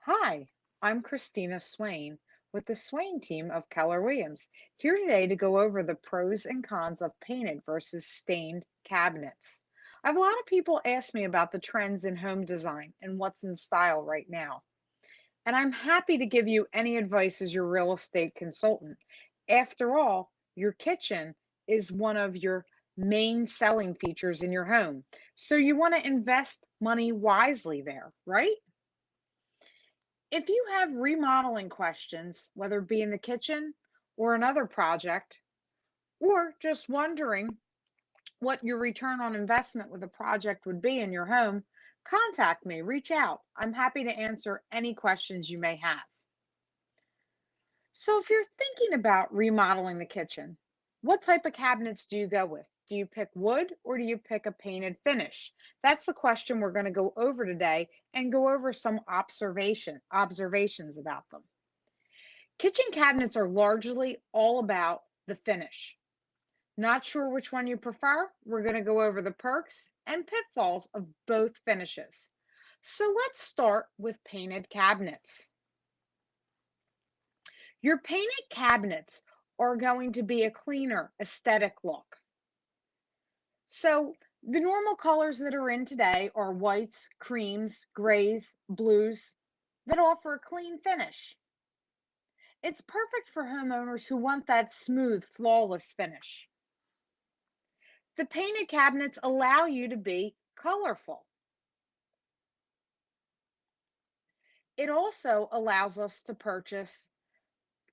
Hi, I'm Christina Swain with the Swain team of Keller Williams, here today to go over the pros and cons of painted versus stained cabinets. I have a lot of people ask me about the trends in home design and what's in style right now, and I'm happy to give you any advice as your real estate consultant. After all, your kitchen is one of your main selling features in your home, so you want to invest money wisely there, right? If you have remodeling questions, whether it be in the kitchen or another project, or just wondering what your return on investment with a project would be in your home, contact me, reach out. I'm happy to answer any questions you may have. So, if you're thinking about remodeling the kitchen, what type of cabinets do you go with? Do you pick wood or do you pick a painted finish? That's the question we're going to go over today and go over some observations about them. Kitchen cabinets are largely all about the finish. Not sure which one you prefer? We're going to go over the perks and pitfalls of both finishes. So let's start with painted cabinets. Your painted cabinets are going to be a cleaner aesthetic look. So the normal colors that are in today are whites, creams, grays, blues that offer a clean finish. It's perfect for homeowners who want that smooth, flawless finish. The painted cabinets allow you to be colorful. It also allows us to purchase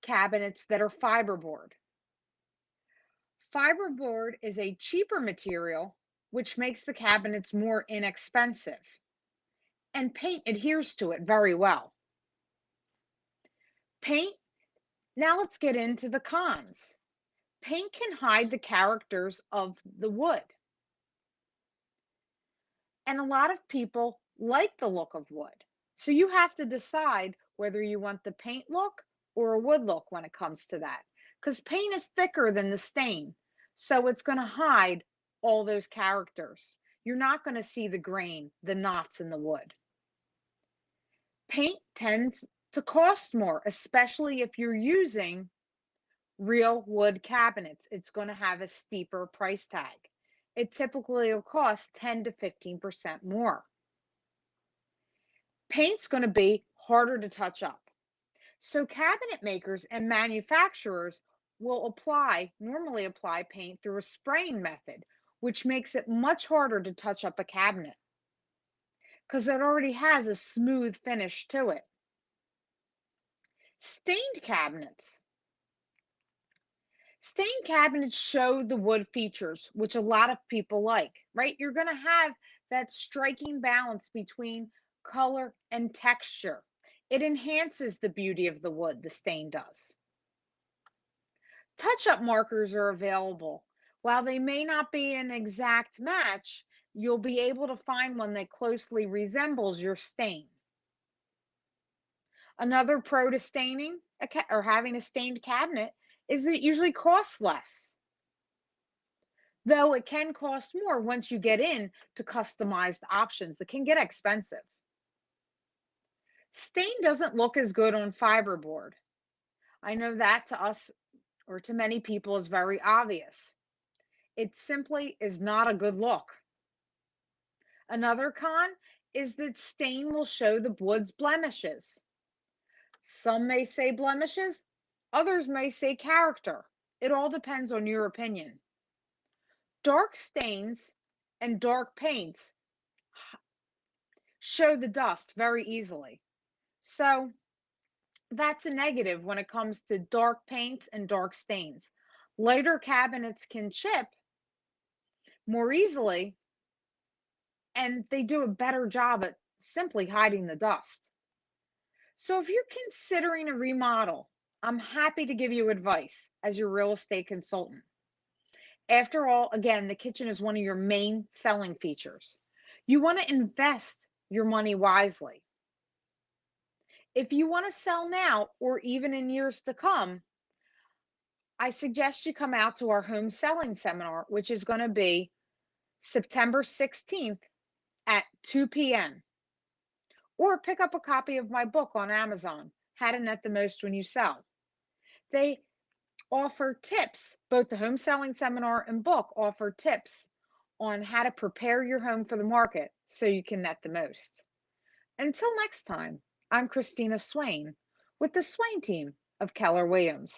cabinets that are fiberboard. Fiberboard is a cheaper material, which makes the cabinets more inexpensive, and paint adheres to it very well. Paint, now let's get into the cons. Paint can hide the characters of the wood, and a lot of people like the look of wood. So you have to decide whether you want the paint look or a wood look when it comes to that. Because paint is thicker than the stain. So it's going to hide all those characters. You're not going to see the grain, the knots in the wood. Paint tends to cost more, especially if you're using real wood cabinets. It's going to have a steeper price tag. It typically will cost 10 to 15% more. Paint's going to be harder to touch up. So cabinet makers and manufacturers will normally apply paint through a spraying method, which makes it much harder to touch up a cabinet because it already has a smooth finish to it. Stained cabinets. Stained cabinets show the wood features, which a lot of people like, right? You're going to have that striking balance between color and texture. It enhances the beauty of the wood, the stain does. Touch-up markers are available. While they may not be an exact match, you'll be able to find one that closely resembles your stain. Another pro to staining or having a stained cabinet is that it usually costs less, though it can cost more once you get in to customized options that can get expensive. Stain doesn't look as good on fiberboard. I know that to us or to many people is very obvious. It simply is not a good look. Another con is that stain will show the wood's blemishes. Some may say blemishes, others may say character. It all depends on your opinion. Dark stains and dark paints show the dust very easily. So that's a negative when it comes to dark paints and dark stains. Lighter cabinets can chip more easily, and they do a better job at simply hiding the dust. So if you're considering a remodel, I'm happy to give you advice as your real estate consultant. After all, again, the kitchen is one of your main selling features. You want to invest your money wisely. If you want to sell now or even in years to come, I suggest you come out to our home selling seminar, which is going to be September 16th at 2 p.m. Or pick up a copy of my book on Amazon, How to Net the Most When You Sell. They offer tips. Both the home selling seminar and book offer tips on how to prepare your home for the market so you can net the most. Until next time, I'm Christina Swain with the Swain team of Keller Williams.